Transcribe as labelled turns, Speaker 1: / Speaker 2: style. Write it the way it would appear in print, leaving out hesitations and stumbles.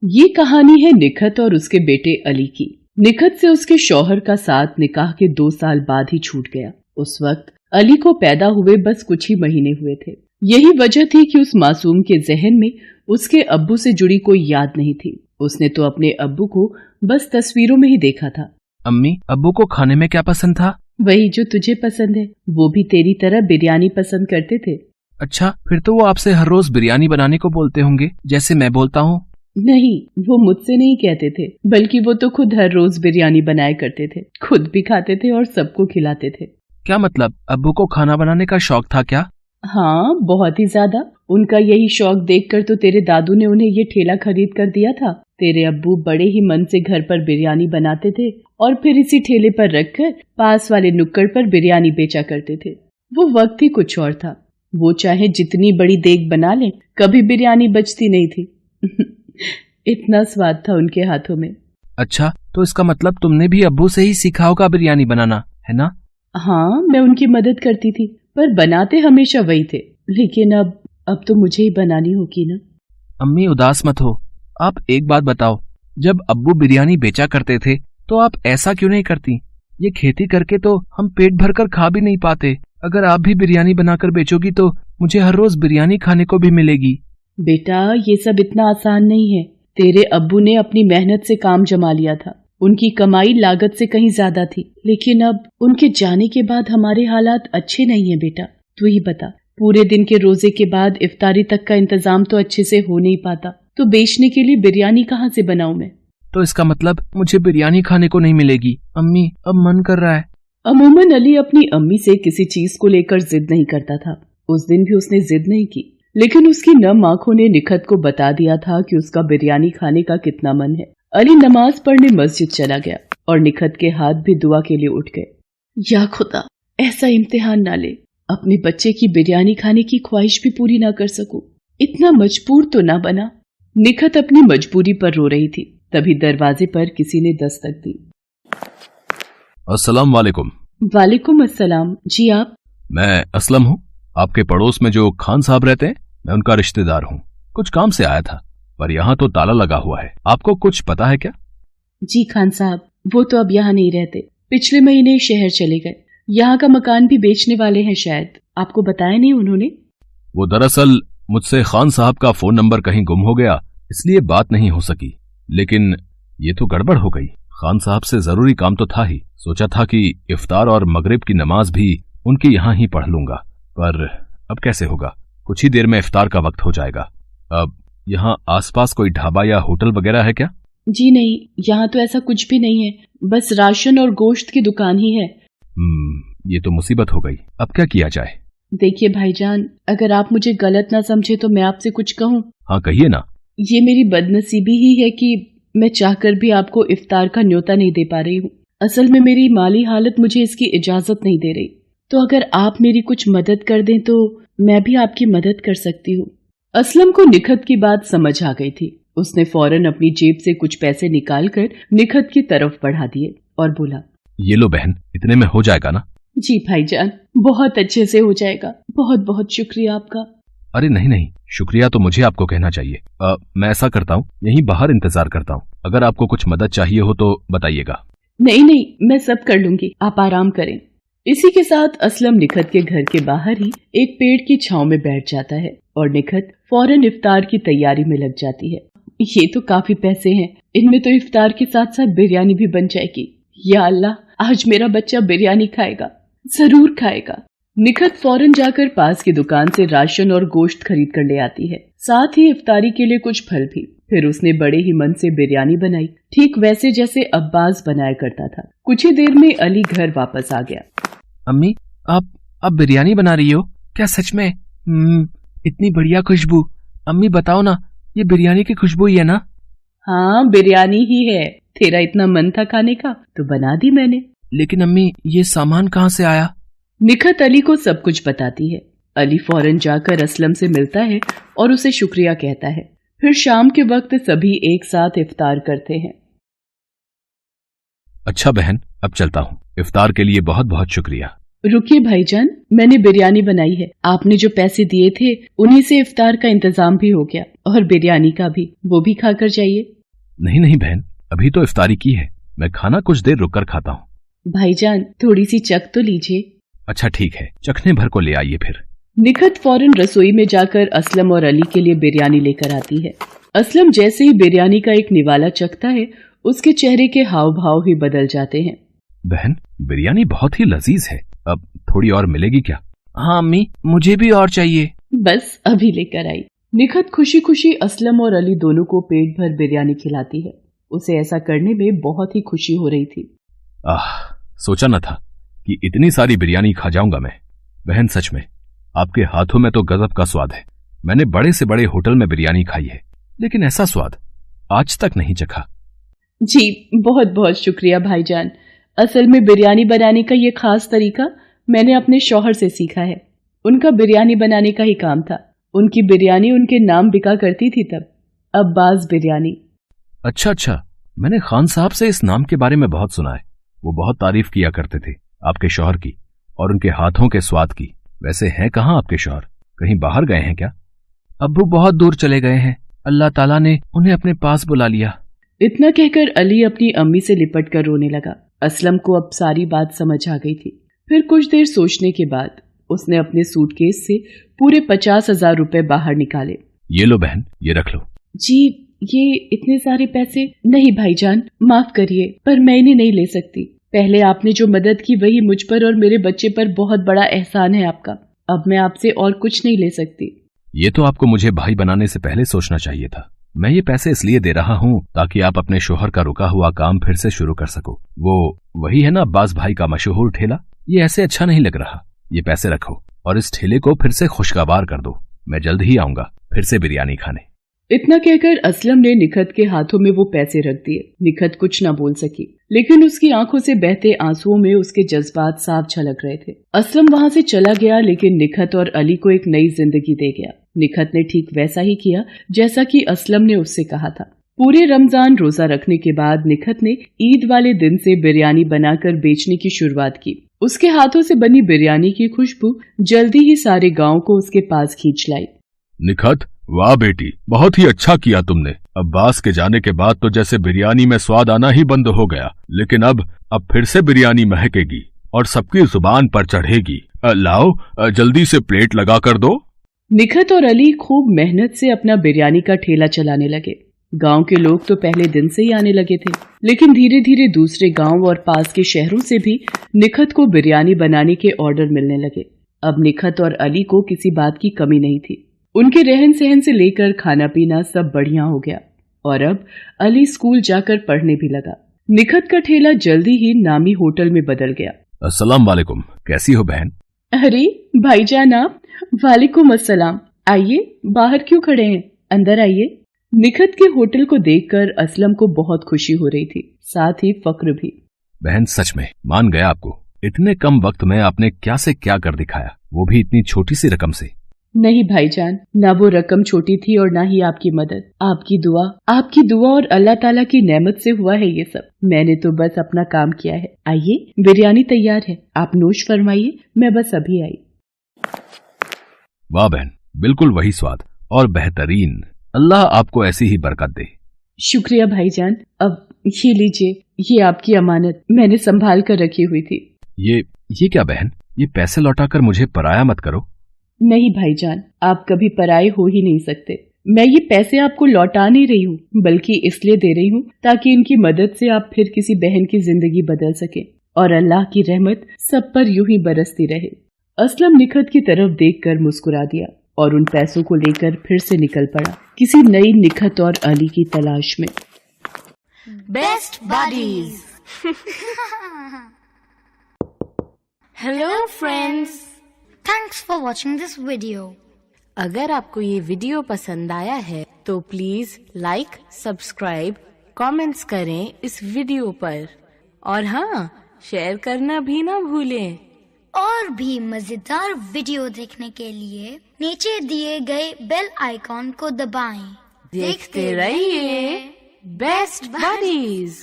Speaker 1: ये कहानी है निखत और उसके बेटे अली की। निखत से उसके शौहर का साथ निकाह के 2 साल बाद ही छूट गया। उस वक्त अली को पैदा हुए बस कुछ ही महीने हुए थे। यही वजह थी कि उस मासूम के जहन में उसके अब्बू से जुड़ी कोई याद नहीं थी। उसने तो अपने अब्बू को बस तस्वीरों में ही देखा था।
Speaker 2: अम्मी, अब्बू को खाने में क्या पसंद था?
Speaker 1: वही जो तुझे पसंद है। वो भी तेरी तरह बिरयानी पसंद करते थे।
Speaker 2: अच्छा, फिर तो वो आपसे हर रोज बिरयानी बनाने को बोलते होंगे, जैसे मैं बोलता हूँ।
Speaker 1: नहीं, वो मुझसे नहीं कहते थे, बल्कि वो तो खुद हर रोज बिरयानी बनाया करते थे। खुद भी खाते थे और सबको खिलाते थे।
Speaker 2: क्या मतलब, अब्बू को खाना बनाने का शौक था क्या?
Speaker 1: हाँ, बहुत ही ज्यादा। उनका यही शौक देखकर तो तेरे दादू ने उन्हें ये ठेला खरीद कर दिया था। तेरे अब्बू बड़े ही मन से घर पर बिरयानी बनाते थे और फिर इसी ठेले पर रखकर पास वाले नुक्कड़ पर बिरयानी बेचा करते थे। वो वक्त ही कुछ और था। वो चाहे जितनी बड़ी देग बना ले, कभी बिरयानी बचती नहीं थी। इतना स्वाद था उनके हाथों में।
Speaker 2: अच्छा, तो इसका मतलब तुमने भी अब्बू से ही सीखा होगा बिरयानी बनाना, है ना?
Speaker 1: हाँ, मैं उनकी मदद करती थी, पर बनाते हमेशा वही थे। लेकिन अब तो मुझे ही बनानी होगी ना।
Speaker 2: अम्मी, उदास मत हो। आप एक बात बताओ, जब अब्बू बिरयानी बेचा करते थे तो आप ऐसा क्यों नहीं करती? ये खेती करके तो हम पेट भरकर खा भी नहीं पाते। अगर आप भी बिरयानी बनाकर बेचोगी तो मुझे हर रोज बिरयानी खाने को भी मिलेगी।
Speaker 1: बेटा, ये सब इतना आसान नहीं है। तेरे अब्बू ने अपनी मेहनत से काम जमा लिया था। उनकी कमाई लागत से कहीं ज्यादा थी। लेकिन अब उनके जाने के बाद हमारे हालात अच्छे नहीं है बेटा। तू ही बता, पूरे दिन के रोजे के बाद इफ्तारी तक का इंतजाम तो अच्छे से हो नहीं पाता, तो बेचने के लिए बिरयानी कहाँ से बनाऊं मैं?
Speaker 2: तो इसका मतलब मुझे बिरयानी खाने को नहीं मिलेगी। अम्मी, अब मन कर रहा है।
Speaker 1: अमूमन अली अपनी अम्मी से किसी चीज को लेकर जिद नहीं करता था। उस दिन भी उसने जिद नहीं की, लेकिन उसकी नम आंखों ने निखत को बता दिया था कि उसका बिरयानी खाने का कितना मन है। अली नमाज पढ़ने मस्जिद चला गया और निखत के हाथ भी दुआ के लिए उठ गए। या खुदा, ऐसा इम्तिहान ना ले, अपने बच्चे की बिरयानी खाने की ख्वाहिश भी पूरी ना कर सकूं। इतना मजबूर तो ना बना। निखत अपनी मजबूरी पर रो रही थी। तभी दरवाजे पर किसी ने दस्तक दी।
Speaker 2: अस्सलाम वालेकुम।
Speaker 1: वालेकुम अस्सलाम। जी आप?
Speaker 2: मैं असलम हूँ। आपके पड़ोस में जो खान साहब रहते हैं, मैं उनका रिश्तेदार हूँ। कुछ काम से आया था, पर यहाँ तो ताला लगा हुआ है। आपको कुछ पता है क्या?
Speaker 1: जी खान साहब, वो तो अब यहाँ नहीं रहते। पिछले महीने शहर चले गए। यहाँ का मकान भी बेचने वाले हैं शायद। आपको बताया नहीं उन्होंने?
Speaker 2: वो दरअसल मुझसे खान साहब का फोन नंबर कहीं गुम हो गया, इसलिए बात नहीं हो सकी। लेकिन ये तो गड़बड़ हो गई। खान साहब से जरूरी काम तो था ही। सोचा था कि इफ्तार और मगरिब की नमाज भी उनके यहाँ ही पढ़ लूंगा, पर अब कैसे होगा? कुछ ही देर में इफ्तार का वक्त हो जाएगा। अब यहाँ आसपास कोई ढाबा या होटल वगैरह है क्या?
Speaker 1: जी नहीं, यहाँ तो ऐसा कुछ भी नहीं है। बस राशन और गोश्त की दुकान ही है।
Speaker 2: ये तो मुसीबत हो गई। अब क्या किया जाए?
Speaker 1: देखिए भाईजान, अगर आप मुझे गलत ना समझे तो मैं आपसे कुछ कहूँ?
Speaker 2: हाँ, कहिए ना।
Speaker 1: ये मेरी बदनसीबी ही है कि मैं चाहकर भी आपको इफ्तार का न्योता नहीं दे पा रही हूँ। असल में मेरी माली हालत मुझे इसकी इजाजत नहीं दे रही। तो अगर आप मेरी कुछ मदद कर दें तो मैं भी आपकी मदद कर सकती हूँ। असलम को निखत की बात समझ आ गई थी। उसने फौरन अपनी जेब से कुछ पैसे निकालकर निखत की तरफ बढ़ा दिए और बोला, ये
Speaker 2: लो बहन, इतने में हो जाएगा ना?
Speaker 1: जी भाईजान, बहुत अच्छे से हो जाएगा। बहुत बहुत शुक्रिया आपका।
Speaker 2: अरे नहीं नहीं, शुक्रिया तो मुझे आपको कहना चाहिए। मैं ऐसा करता हूँ, यहीं बाहर इंतजार करता हूँ। अगर आपको कुछ मदद चाहिए हो तो बताइएगा।
Speaker 1: नहीं नहीं, मैं सब कर लूंगी, आप आराम करें। इसी के साथ असलम निखत के घर के बाहर ही एक पेड़ की छांव में बैठ जाता है और निखत फौरन इफ्तार की तैयारी में लग जाती है। ये तो काफी पैसे हैं, इनमें तो इफ्तार के साथ साथ बिरयानी भी बन जाएगी। या अल्लाह, आज मेरा बच्चा बिरयानी खाएगा, जरूर खाएगा। निखत फौरन जाकर पास की दुकान से राशन और गोश्त खरीद कर ले आती है, साथ ही इफ्तारी के लिए कुछ फल भी। फिर उसने बड़े ही मन से बिरयानी बनाई, ठीक वैसे जैसे अब्बास बनाया करता था। कुछ ही देर में अली घर वापस आ गया।
Speaker 2: अम्मी, आप बिरयानी बना रही हो क्या सच में? इतनी बढ़िया खुशबू। अम्मी बताओ ना, ये बिरयानी की खुशबू ही है ना?
Speaker 1: हाँ, बिरयानी ही है। तेरा इतना मन था खाने का तो बना दी मैंने।
Speaker 2: लेकिन अम्मी, ये सामान कहाँ से आया?
Speaker 1: निखत अली को सब कुछ बताती है। अली फौरन जाकर असलम से मिलता है और उसे शुक्रिया कहता है। फिर शाम के वक्त सभी एक साथ इफ्तार करते हैं।
Speaker 2: अच्छा बहन, अब चलता हूँ। इफ्तार के लिए बहुत बहुत शुक्रिया।
Speaker 1: रुकिए भाईजान, मैंने बिरयानी बनाई है। आपने जो पैसे दिए थे उन्हीं से इफ्तार का इंतजाम भी हो गया और बिरयानी का भी। वो भी खाकर जाइए।
Speaker 2: नहीं नहीं बहन, अभी तो इफ्तारी की है, मैं खाना कुछ देर रुक कर खाता हूँ।
Speaker 1: भाईजान थोड़ी सी चख तो लीजिए।
Speaker 2: अच्छा ठीक है, चखने भर को ले आइए फिर।
Speaker 1: निखत फौरन रसोई में जाकर असलम और अली के लिए बिरयानी लेकर आती है। असलम जैसे ही बिरयानी का एक निवाला चखता है, उसके चेहरे के हाव भाव ही बदल जाते हैं।
Speaker 2: बहन, बिरयानी बहुत ही लजीज है, अब थोड़ी और मिलेगी क्या?
Speaker 3: हाँ अम्मी, मुझे भी और चाहिए।
Speaker 1: बस अभी लेकर आई। निखत खुशी खुशी असलम और अली दोनों को पेट भर बिरयानी खिलाती है। उसे ऐसा करने में बहुत ही खुशी हो रही थी।
Speaker 2: सोचा न था कि इतनी सारी बिरयानी खा जाऊंगा मैं। बहन सच में आपके हाथों में तो गजब का स्वाद है। मैंने बड़े से बड़े होटल में बिरयानी खाई है, लेकिन ऐसा स्वाद आज तक नहीं चखा।
Speaker 1: जी बहुत बहुत शुक्रिया भाईजान। असल में बिरयानी बनाने का ये खास तरीका मैंने अपने शौहर से सीखा है। उनका बिरयानी बनाने का ही काम था। उनकी बिरयानी उनके नाम बिका करती थी तब, अब्बास बिरयानी।
Speaker 2: अच्छा, मैंने खान साहब से इस नाम के बारे में बहुत सुना है। वो बहुत तारीफ किया करते थे आपके शौहर की और उनके हाथों के स्वाद की। वैसे हैं कहाँ आपके शौहर? कहीं बाहर गए हैं क्या?
Speaker 3: अब्बू बहुत दूर चले गए हैं, अल्लाह ताला ने उन्हें अपने पास बुला लिया।
Speaker 1: इतना कहकर अली अपनी अम्मी से लिपट कर रोने लगा। असलम को अब सारी बात समझ आ गई थी। फिर कुछ देर सोचने के बाद उसने अपने सूटकेस से पूरे 50,000 रुपए बाहर निकाले।
Speaker 2: ये लो बहन, ये रख लो।
Speaker 1: जी ये इतने सारे पैसे? नहीं भाईजान, माफ करिए, पर मैं इन्हें नहीं ले सकती। पहले आपने जो मदद की वही मुझ पर और मेरे बच्चे पर बहुत बड़ा एहसान है आपका। अब मैं आपसे और कुछ नहीं ले सकती।
Speaker 2: ये तो आपको मुझे भाई बनाने से पहले सोचना चाहिए था। मैं ये पैसे इसलिए दे रहा हूँ ताकि आप अपने शोहर का रुका हुआ काम फिर से शुरू कर सको। वो वही है ना अब्बास भाई का मशहूर ठेला? ये ऐसे अच्छा नहीं लग रहा। ये पैसे रखो और इस ठेले को फिर से खुशगवार कर दो। मैं जल्द ही आऊंगा फिर से बिरयानी खाने।
Speaker 1: इतना कहकर असलम ने निखत के हाथों में वो पैसे रख दिए। निखत कुछ न बोल सकी, लेकिन उसकी आंखों से बहते आंसुओं में उसके जज्बात साफ झलक रहे थे। असलम वहां से चला गया, लेकिन निखत और अली को एक नई जिंदगी दे गया। निखत ने ठीक वैसा ही किया जैसा कि असलम ने उससे कहा था। पूरे रमजान रोजा रखने के बाद निखत ने ईद वाले दिन से बिरयानी बनाकर बेचने की शुरुआत की। उसके हाथों से बनी बिरयानी की खुशबू जल्दी ही सारे गांव को उसके पास खींच लाई।
Speaker 2: निखत, वाह बेटी, बहुत ही अच्छा किया तुमने। अब्बास के जाने के बाद तो जैसे बिरयानी में स्वाद आना ही बंद हो गया, लेकिन अब फिर से बिरयानी महकेगी और सबकी जुबान पर चढ़ेगी। लाओ जल्दी से प्लेट लगा कर दो।
Speaker 1: निखत और अली खूब मेहनत से अपना बिरयानी का ठेला चलाने लगे। गांव के लोग तो पहले दिन से ही आने लगे थे, लेकिन धीरे धीरे दूसरे गांव और पास के शहरों से भी निखत को बिरयानी बनाने के ऑर्डर मिलने लगे। अब निखत और अली को किसी बात की कमी नहीं थी। उनके रहन सहन से लेकर खाना पीना सब बढ़िया हो गया और अब अली स्कूल जाकर पढ़ने भी लगा। निखत का ठेला जल्दी ही नामी होटल में बदल गया।
Speaker 2: अस्सलाम वालेकुम, कैसी हो बहन?
Speaker 1: अरे भाईजान आप? वालेकुम अस्सलाम। आइए, बाहर क्यों खड़े हैं, अंदर आइए। निखत के होटल को देखकर असलम को बहुत खुशी हो रही थी, साथ ही फक्र भी।
Speaker 2: बहन सच में मान गया आपको। इतने कम वक्त में आपने क्या से क्या कर दिखाया, वो भी इतनी छोटी सी रकम से।
Speaker 1: नहीं भाईजान, ना वो रकम छोटी थी और ना ही आपकी मदद। आपकी दुआ और अल्लाह ताला की नेमत से हुआ है ये सब। मैंने तो बस अपना काम किया है। आइए, बिरयानी तैयार है, आप नोश फरमाइए, मैं बस अभी आई।
Speaker 2: वाह बहन, बिल्कुल वही स्वाद और बेहतरीन। अल्लाह आपको ऐसी ही बरकत दे।
Speaker 1: शुक्रिया भाईजान। अब ये लीजिए, ये आपकी अमानत मैंने संभाल कर रखी हुई थी।
Speaker 2: ये क्या बहन, ये पैसे लौटाकर मुझे पराया मत करो।
Speaker 1: नहीं भाईजान, आप कभी पराये हो ही नहीं सकते। मैं ये पैसे आपको लौटा नहीं रही हूँ, बल्कि इसलिए दे रही हूँ ताकि इनकी मदद से आप फिर किसी बहन की जिंदगी बदल सके और अल्लाह की रहमत सब पर यूं ही बरसती रहे। असलम निखत की तरफ देखकर मुस्कुरा दिया और उन पैसों को लेकर फिर से निकल पड़ा किसी नई निखत और अली की तलाश में।
Speaker 4: Best buddies. Hello friends, thanks for watching this video.
Speaker 5: अगर आपको ये वीडियो पसंद आया है तो प्लीज लाइक, सब्सक्राइब, कमेंट्स करें इस वीडियो पर और हाँ, शेयर करना भी ना भूलें।
Speaker 4: और भी मजेदार वीडियो देखने के लिए नीचे दिए गए बेल आइकॉन को दबाएं।
Speaker 5: देखते रहिए बेस्ट बडीज।